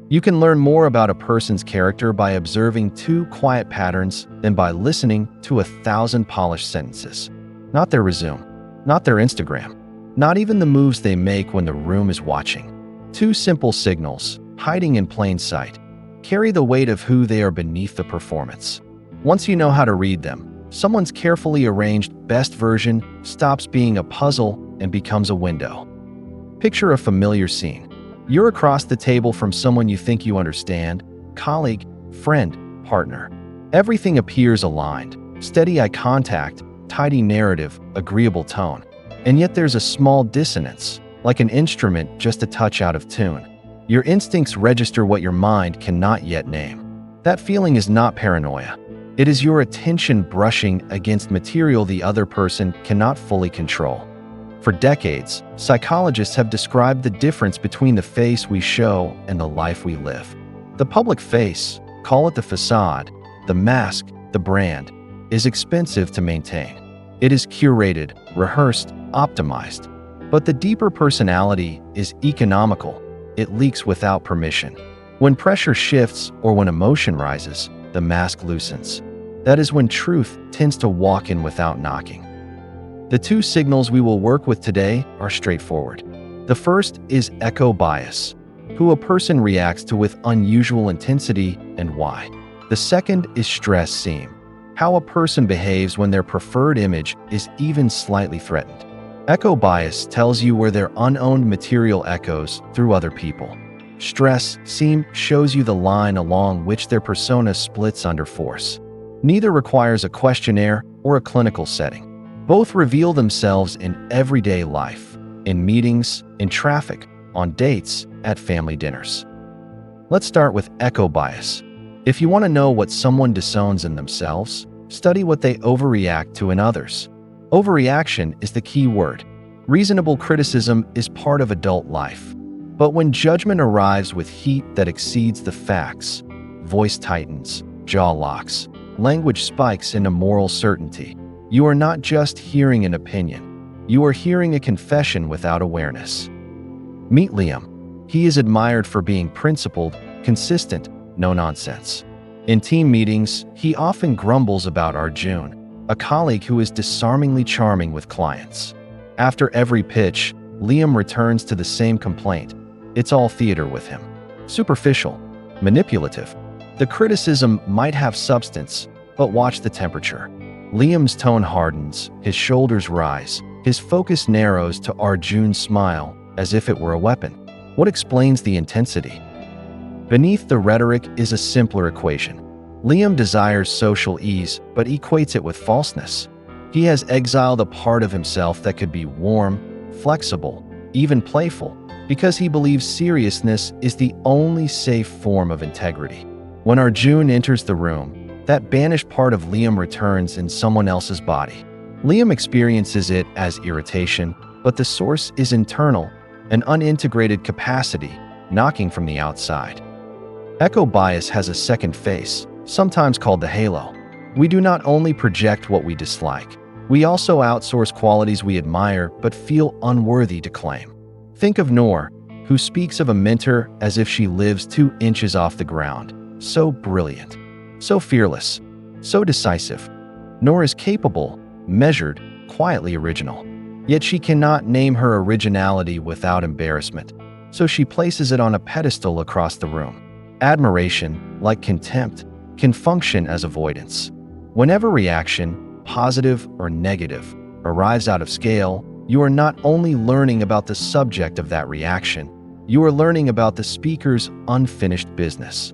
You can learn more about a person's character by observing 2 quiet patterns than by listening to 1,000 polished sentences. Not their resume, not their Instagram, not even the moves they make when the room is watching. 2 simple signals, hiding in plain sight, carry the weight of who they are beneath the performance. Once you know how to read them, someone's carefully arranged best version stops being a puzzle and becomes a window. Picture a familiar scene. You're across the table from someone you think you understand, colleague, friend, partner. Everything appears aligned, steady eye contact, tidy narrative, agreeable tone. And yet there's a small dissonance, like an instrument just a touch out of tune. Your instincts register what your mind cannot yet name. That feeling is not paranoia. It is your attention brushing against material the other person cannot fully control. For decades, psychologists have described the difference between the face we show and the life we live. The public face, call it the facade, the mask, the brand, is expensive to maintain. It is curated, rehearsed, optimized. But the deeper personality is economical. It leaks without permission. When pressure shifts or when emotion rises, the mask loosens. That is when truth tends to walk in without knocking. The 2 signals we will work with today are straightforward. The first is echo bias, who a person reacts to with unusual intensity and why. The second is stress seam, how a person behaves when their preferred image is even slightly threatened. Echo bias tells you where their unowned material echoes through other people. Stress seam shows you the line along which their persona splits under force. Neither requires a questionnaire or a clinical setting. Both reveal themselves in everyday life, in meetings, in traffic, on dates, at family dinners. Let's start with echo bias. If you want to know what someone disowns in themselves, study what they overreact to in others. Overreaction is the key word. Reasonable criticism is part of adult life. But when judgment arrives with heat that exceeds the facts, voice tightens, jaw locks, language spikes into moral certainty. You are not just hearing an opinion. You are hearing a confession without awareness. Meet Liam. He is admired for being principled, consistent, no nonsense. In team meetings, he often grumbles about Arjun, a colleague who is disarmingly charming with clients. After every pitch, Liam returns to the same complaint. It's all theater with him. Superficial, manipulative. The criticism might have substance, but watch the temperature. Liam's tone hardens, his shoulders rise, his focus narrows to Arjun's smile, as if it were a weapon. What explains the intensity? Beneath the rhetoric is a simpler equation. Liam desires social ease, but equates it with falseness. He has exiled a part of himself that could be warm, flexible, even playful, because he believes seriousness is the only safe form of integrity. When Arjun enters the room, that banished part of Liam returns in someone else's body. Liam experiences it as irritation, but the source is internal, an unintegrated capacity, knocking from the outside. Echo bias has a second face, sometimes called the halo. We do not only project what we dislike, we also outsource qualities we admire but feel unworthy to claim. Think of Noor, who speaks of a mentor as if she lives 2 inches off the ground. So brilliant, so fearless, so decisive. Noor is capable, measured, quietly original. Yet she cannot name her originality without embarrassment, so she places it on a pedestal across the room. Admiration, like contempt, can function as avoidance. Whenever reaction, positive or negative, arrives out of scale, you are not only learning about the subject of that reaction, you are learning about the speaker's unfinished business.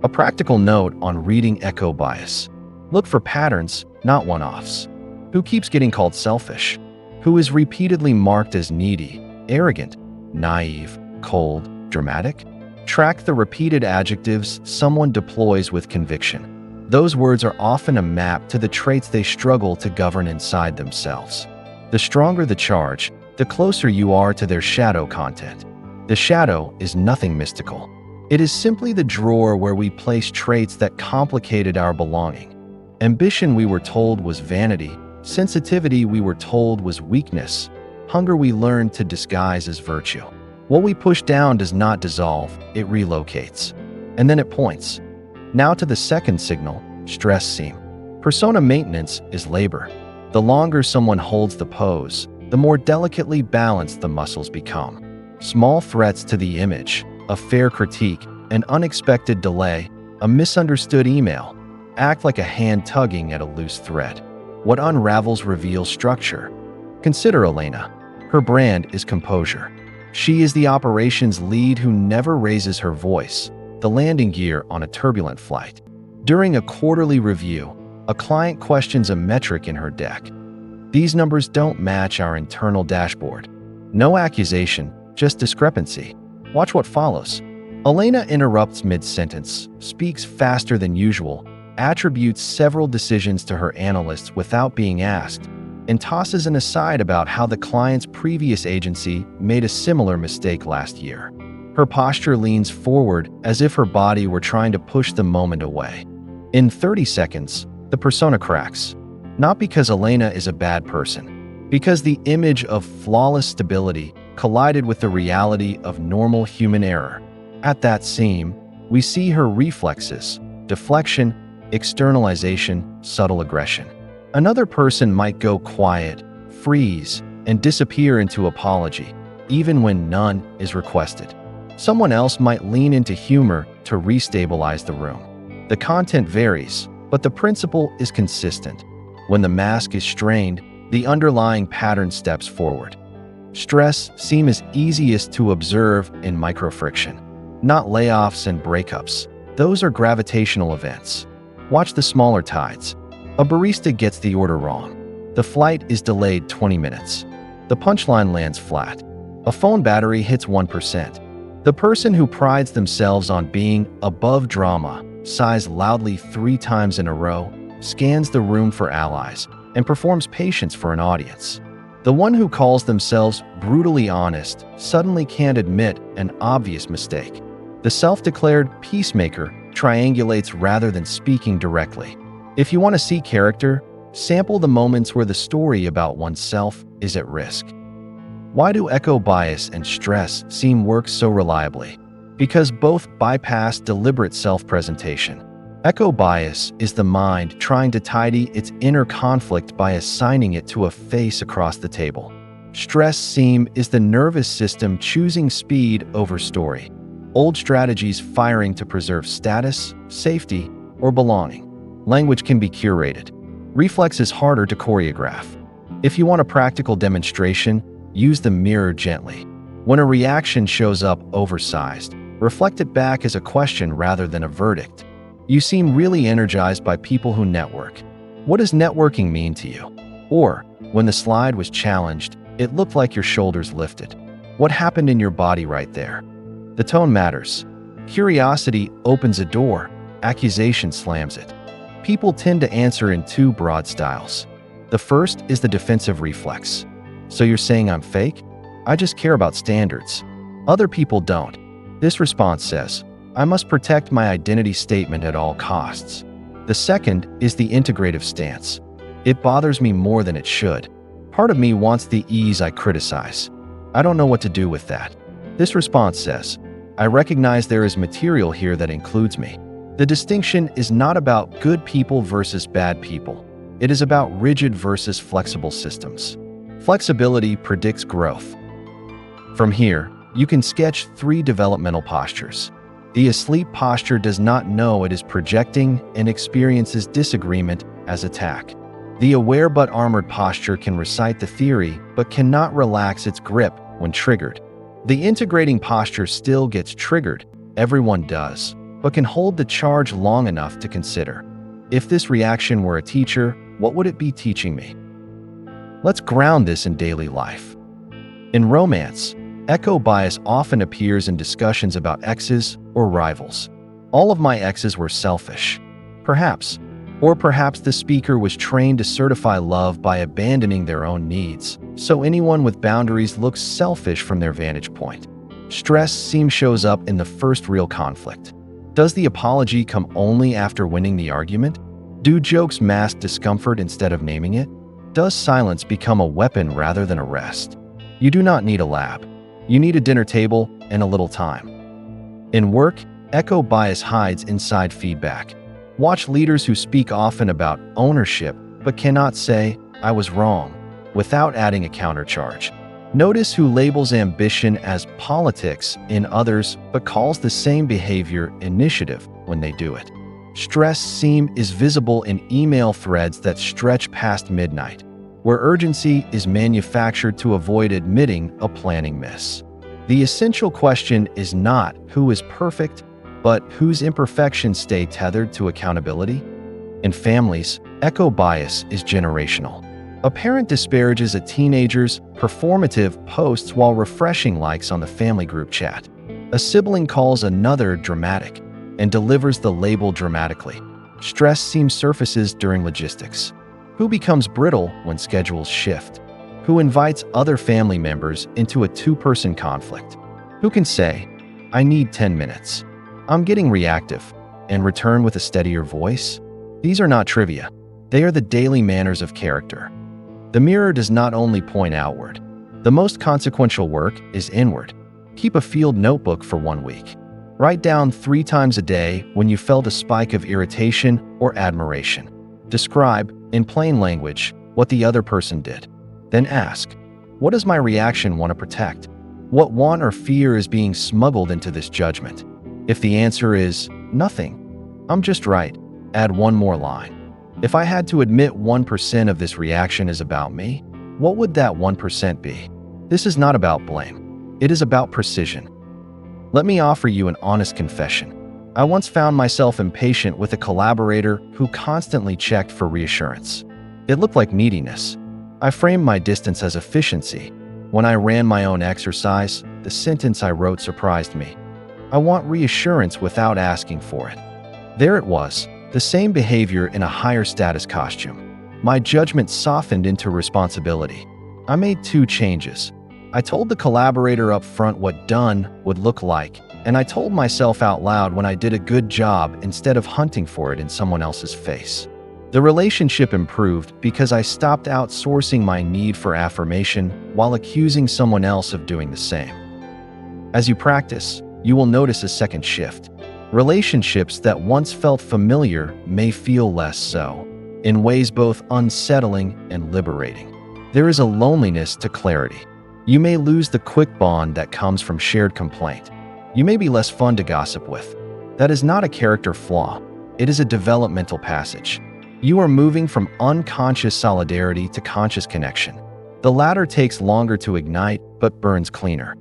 A practical note on reading echo bias. Look for patterns, not one-offs. Who keeps getting called selfish? Who is repeatedly marked as needy, arrogant, naive, cold, dramatic? Track the repeated adjectives someone deploys with conviction. Those words are often a map to the traits they struggle to govern inside themselves. The stronger the charge, the closer you are to their shadow content. The shadow is nothing mystical. It is simply the drawer where we place traits that complicated our belonging. Ambition we were told was vanity, sensitivity we were told was weakness, hunger we learned to disguise as virtue. What we push down does not dissolve, it relocates. And then it points. Now to the second signal, stress seam. Persona maintenance is labor. The longer someone holds the pose, the more delicately balanced the muscles become. Small threats to the image, a fair critique, an unexpected delay, a misunderstood email, act like a hand tugging at a loose thread. What unravels reveals structure. Consider Elena. Her brand is composure. She is the operations lead who never raises her voice, the landing gear on a turbulent flight. During a quarterly review, a client questions a metric in her deck. These numbers don't match our internal dashboard. No accusation, just discrepancy. Watch what follows. Elena interrupts mid-sentence, speaks faster than usual, attributes several decisions to her analysts without being asked, and tosses an aside about how the client's previous agency made a similar mistake last year. Her posture leans forward as if her body were trying to push the moment away. In 30 seconds, the persona cracks. Not because Elena is a bad person, because the image of flawless stability collided with the reality of normal human error. At that seam, we see her reflexes, deflection, externalization, subtle aggression. Another person might go quiet, freeze, and disappear into apology, even when none is requested. Someone else might lean into humor to restabilize the room. The content varies, but the principle is consistent. When the mask is strained, the underlying pattern steps forward. Stress seems easiest to observe in microfriction, not layoffs and breakups. Those are gravitational events. Watch the smaller tides. A barista gets the order wrong. The flight is delayed 20 minutes. The punchline lands flat. A phone battery hits 1%. The person who prides themselves on being above drama sighs loudly 3 times in a row, scans the room for allies, and performs patience for an audience. The one who calls themselves brutally honest suddenly can't admit an obvious mistake. The self-declared peacemaker triangulates rather than speaking directly. If you want to see character, sample the moments where the story about oneself is at risk. Why do echo bias and stress seem work so reliably? Because both bypass deliberate self-presentation. Echo bias is the mind trying to tidy its inner conflict by assigning it to a face across the table. Stress seam is the nervous system choosing speed over story. Old strategies firing to preserve status, safety, or belonging. Language can be curated. Reflex is harder to choreograph. If you want a practical demonstration, use the mirror gently. When a reaction shows up oversized, reflect it back as a question rather than a verdict. You seem really energized by people who network. What does networking mean to you? Or, when the slide was challenged, it looked like your shoulders lifted. What happened in your body right there? The tone matters. Curiosity opens a door, accusation slams it. People tend to answer in 2 broad styles. The first is the defensive reflex. So you're saying I'm fake? I just care about standards. Other people don't. This response says, I must protect my identity statement at all costs. The second is the integrative stance. It bothers me more than it should. Part of me wants the ease I criticize. I don't know what to do with that. This response says, I recognize there is material here that includes me. The distinction is not about good people versus bad people. It is about rigid versus flexible systems. Flexibility predicts growth. From here, you can sketch 3 developmental postures. The asleep posture does not know it is projecting and experiences disagreement as attack. The aware but armored posture can recite the theory but cannot relax its grip when triggered. The integrating posture still gets triggered, everyone does, but can hold the charge long enough to consider. If this reaction were a teacher, what would it be teaching me? Let's ground this in daily life. In romance, echo bias often appears in discussions about exes or rivals. All of my exes were selfish. Perhaps. Or perhaps the speaker was trained to certify love by abandoning their own needs, so anyone with boundaries looks selfish from their vantage point. Stress seam shows up in the first real conflict. Does the apology come only after winning the argument? Do jokes mask discomfort instead of naming it? Does silence become a weapon rather than a rest? You do not need a lab. You need a dinner table and a little time. In work, echo bias hides inside feedback. Watch leaders who speak often about ownership but cannot say, "I was wrong," without adding a countercharge. Notice who labels ambition as politics in others but calls the same behavior initiative when they do it. Stress seam is visible in email threads that stretch past midnight, where urgency is manufactured to avoid admitting a planning miss. The essential question is not who is perfect, but whose imperfections stay tethered to accountability. In families, echo bias is generational. A parent disparages a teenager's performative posts while refreshing likes on the family group chat. A sibling calls another dramatic and delivers the label dramatically. Stress seam surfaces during logistics. Who becomes brittle when schedules shift? Who invites other family members into a two-person conflict? Who can say, "I need 10 minutes. I'm getting reactive," and return with a steadier voice? These are not trivia. They are the daily manners of character. The mirror does not only point outward. The most consequential work is inward. Keep a field notebook for 1 week. Write down 3 times a day when you felt a spike of irritation or admiration. Describe, in plain language, what the other person did. Then ask, what does my reaction want to protect? What want or fear is being smuggled into this judgment? If the answer is nothing, I'm just right, add one more line. If I had to admit 1% of this reaction is about me, what would that 1% be? This is not about blame. It is about precision. Let me offer you an honest confession. I once found myself impatient with a collaborator who constantly checked for reassurance. It looked like neediness. I framed my distance as efficiency. When I ran my own exercise, the sentence I wrote surprised me. I want reassurance without asking for it. There it was. The same behavior in a higher status costume. My judgment softened into responsibility. I made 2 changes. I told the collaborator up front what done would look like, and I told myself out loud when I did a good job instead of hunting for it in someone else's face. The relationship improved because I stopped outsourcing my need for affirmation while accusing someone else of doing the same. As you practice, you will notice a second shift. Relationships that once felt familiar may feel less so, in ways both unsettling and liberating. There is a loneliness to clarity. You may lose the quick bond that comes from shared complaint. You may be less fun to gossip with. That is not a character flaw. It is a developmental passage. You are moving from unconscious solidarity to conscious connection. The latter takes longer to ignite, but burns cleaner.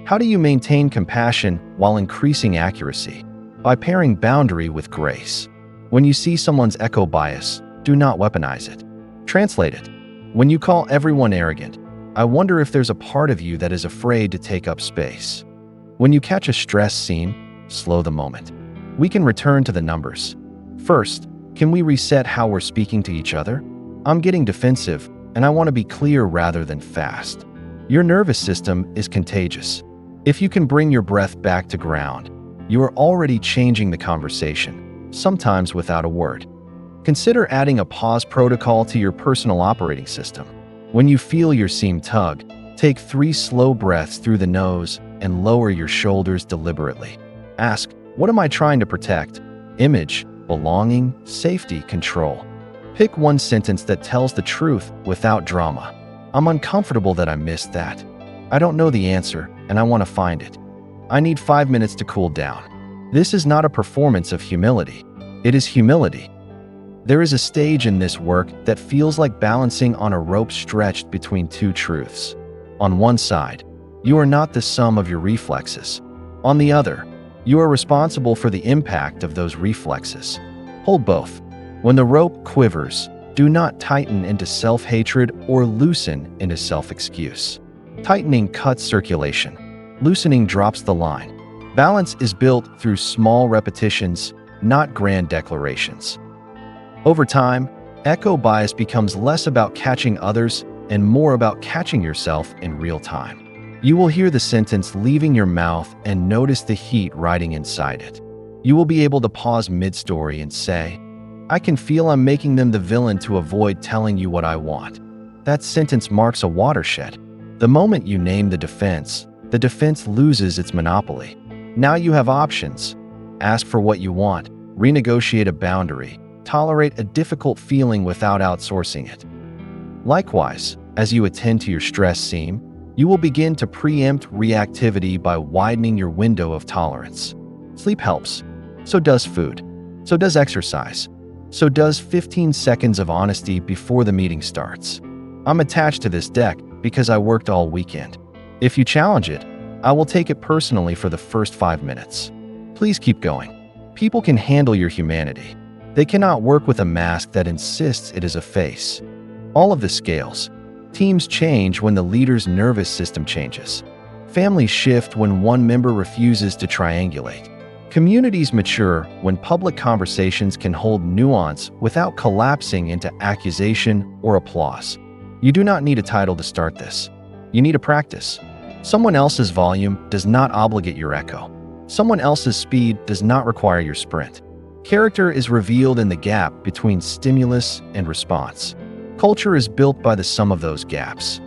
How do you maintain compassion while increasing accuracy? By pairing boundary with grace. When you see someone's echo bias, do not weaponize it. Translate it. When you call everyone arrogant, I wonder if there's a part of you that is afraid to take up space. When you catch a stress seam, slow the moment. We can return to the numbers. First, can we reset how we're speaking to each other? I'm getting defensive, and I want to be clear rather than fast. Your nervous system is contagious. If you can bring your breath back to ground, you are already changing the conversation, sometimes without a word. Consider adding a pause protocol to your personal operating system. When you feel your seam tug, take 3 slow breaths through the nose and lower your shoulders deliberately. Ask, what am I trying to protect? Image, belonging, safety, control. Pick one sentence that tells the truth without drama. I'm uncomfortable that I missed that. I don't know the answer, and I want to find it. I need 5 minutes to cool down. This is not a performance of humility. It is humility. There is a stage in this work that feels like balancing on a rope stretched between 2 truths. On one side, you are not the sum of your reflexes. On the other, you are responsible for the impact of those reflexes. Hold both. When the rope quivers, do not tighten into self-hatred or loosen into self-excuse. Tightening cuts circulation. Loosening drops the line. Balance is built through small repetitions, not grand declarations. Over time, echo bias becomes less about catching others and more about catching yourself in real time. You will hear the sentence leaving your mouth and notice the heat riding inside it. You will be able to pause mid-story and say, I can feel I'm making them the villain to avoid telling you what I want. That sentence marks a watershed. The moment you name the defense, the defense loses its monopoly. Now you have options. Ask for what you want, renegotiate a boundary, tolerate a difficult feeling without outsourcing it. Likewise, as you attend to your stress seam, you will begin to preempt reactivity by widening your window of tolerance. Sleep helps. So does food. So does exercise. So does 15 seconds of honesty before the meeting starts. I'm attached to this deck because I worked all weekend. If you challenge it, I will take it personally for the first 5 minutes. Please keep going. People can handle your humanity. They cannot work with a mask that insists it is a face. All of this scales. Teams change when the leader's nervous system changes. Families shift when one member refuses to triangulate. Communities mature when public conversations can hold nuance without collapsing into accusation or applause. You do not need a title to start this. You need a practice. Someone else's volume does not obligate your echo. Someone else's speed does not require your sprint. Character is revealed in the gap between stimulus and response. Culture is built by the sum of those gaps.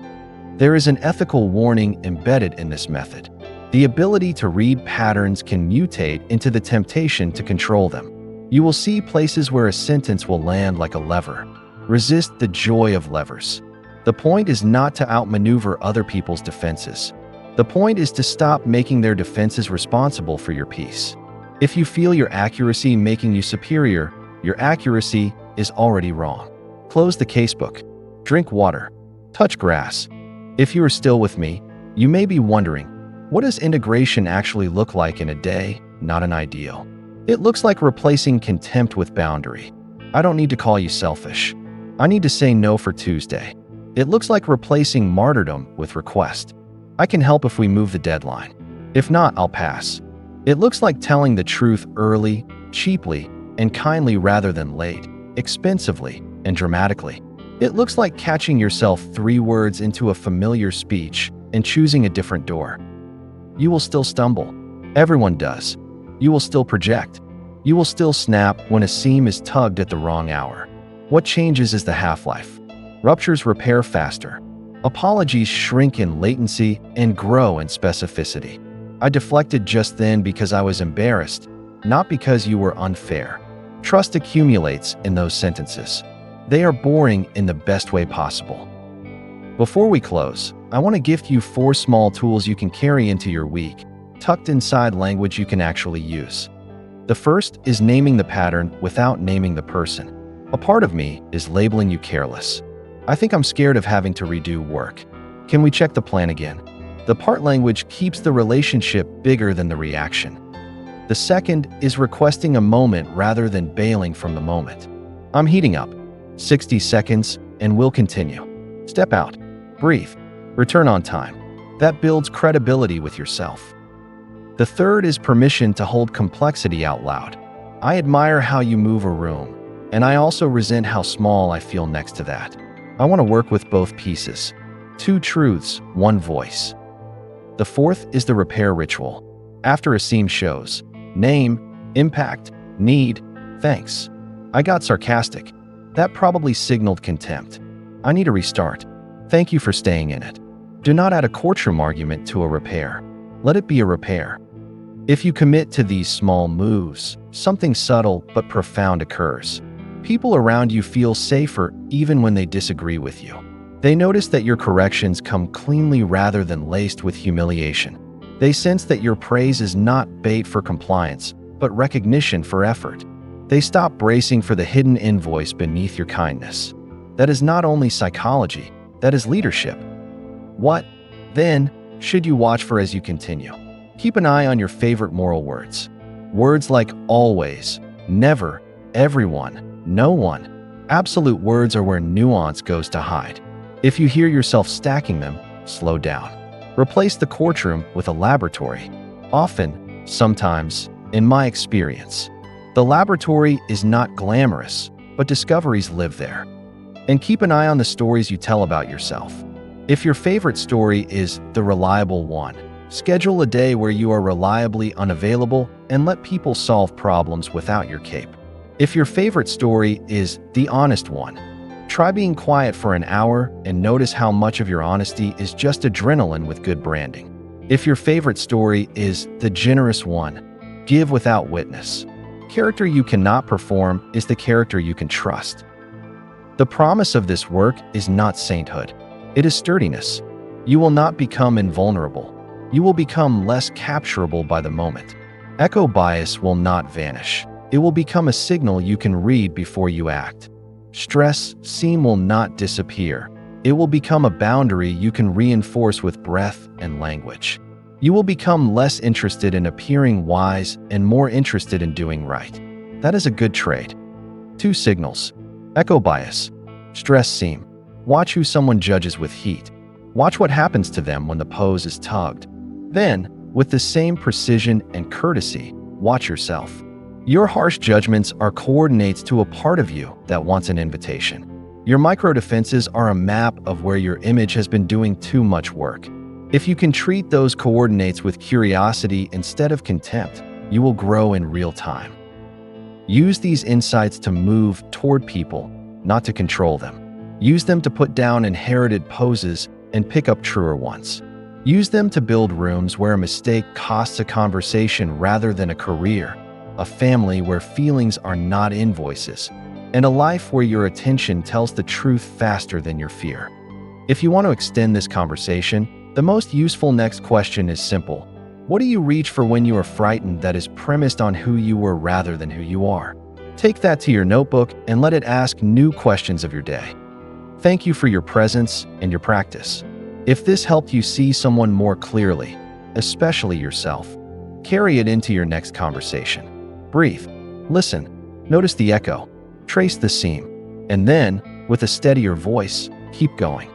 There is an ethical warning embedded in this method. The ability to read patterns can mutate into the temptation to control them. You will see places where a sentence will land like a lever. Resist the joy of levers. The point is not to outmaneuver other people's defenses. The point is to stop making their defenses responsible for your peace. If you feel your accuracy making you superior, your accuracy is already wrong. Close the casebook. Drink water. Touch grass. If you are still with me, you may be wondering, what does integration actually look like in a day, not an ideal? It looks like replacing contempt with boundary. I don't need to call you selfish. I need to say no for Tuesday. It looks like replacing martyrdom with request. I can help if we move the deadline. If not, I'll pass. It looks like telling the truth early, cheaply, and kindly rather than late, expensively, and dramatically. It looks like catching yourself 3 words into a familiar speech and choosing a different door. You will still stumble. Everyone does. You will still project. You will still snap when a seam is tugged at the wrong hour. What changes is the half-life. Ruptures repair faster. Apologies shrink in latency and grow in specificity. I deflected just then because I was embarrassed, not because you were unfair. Trust accumulates in those sentences. They are boring in the best way possible. Before we close, I want to gift you 4 small tools you can carry into your week, tucked inside language you can actually use. The first is naming the pattern without naming the person. A part of me is labeling you careless. I think I'm scared of having to redo work. Can we check the plan again? The part language keeps the relationship bigger than the reaction. The second is requesting a moment rather than bailing from the moment. I'm heating up. 60 seconds, and we'll continue. Step out. Breathe. Return on time. That builds credibility with yourself. The third is permission to hold complexity out loud. I admire how you move a room, and I also resent how small I feel next to that. I want to work with both pieces. 2 truths, 1 voice. The fourth is the repair ritual. After a seam shows, name, impact, need, thanks. I got sarcastic. That probably signaled contempt. I need a restart. Thank you for staying in it. Do not add a courtroom argument to a repair. Let it be a repair. If you commit to these small moves, something subtle but profound occurs. People around you feel safer even when they disagree with you. They notice that your corrections come cleanly rather than laced with humiliation. They sense that your praise is not bait for compliance, but recognition for effort. They stop bracing for the hidden invoice beneath your kindness. That is not only psychology, that is leadership. What, then, should you watch for as you continue? Keep an eye on your favorite moral words. Words like always, never, everyone, no one. Absolute words are where nuance goes to hide. If you hear yourself stacking them, slow down. Replace the courtroom with a laboratory. Often, sometimes, in my experience, the laboratory is not glamorous, but discoveries live there. And keep an eye on the stories you tell about yourself. If your favorite story is the reliable one, schedule a day where you are reliably unavailable and let people solve problems without your cape. If your favorite story is the honest one, try being quiet for an hour and notice how much of your honesty is just adrenaline with good branding. If your favorite story is the generous one, give without witness. Character you cannot perform is the character you can trust. The promise of this work is not sainthood. It is sturdiness. You will not become invulnerable. You will become less capturable by the moment. Echo bias will not vanish. It will become a signal you can read before you act. Stress seam will not disappear. It will become a boundary you can reinforce with breath and language. You will become less interested in appearing wise and more interested in doing right. That is a good trait. 2 signals. Echo bias. Stress seam. Watch who someone judges with heat. Watch what happens to them when the pose is tugged. Then, with the same precision and courtesy, watch yourself. Your harsh judgments are coordinates to a part of you that wants an invitation. Your micro-defenses are a map of where your image has been doing too much work. If you can treat those coordinates with curiosity instead of contempt, you will grow in real time. Use these insights to move toward people, not to control them. Use them to put down inherited poses and pick up truer ones. Use them to build rooms where a mistake costs a conversation rather than a career, a family where feelings are not invoices, and a life where your attention tells the truth faster than your fear. If you want to extend this conversation, the most useful next question is simple. What do you reach for when you are frightened that is premised on who you were rather than who you are? Take that to your notebook and let it ask new questions of your day. Thank you for your presence and your practice. If this helped you see someone more clearly, especially yourself, carry it into your next conversation. Breathe, listen, notice the echo, trace the seam, and then, with a steadier voice, keep going.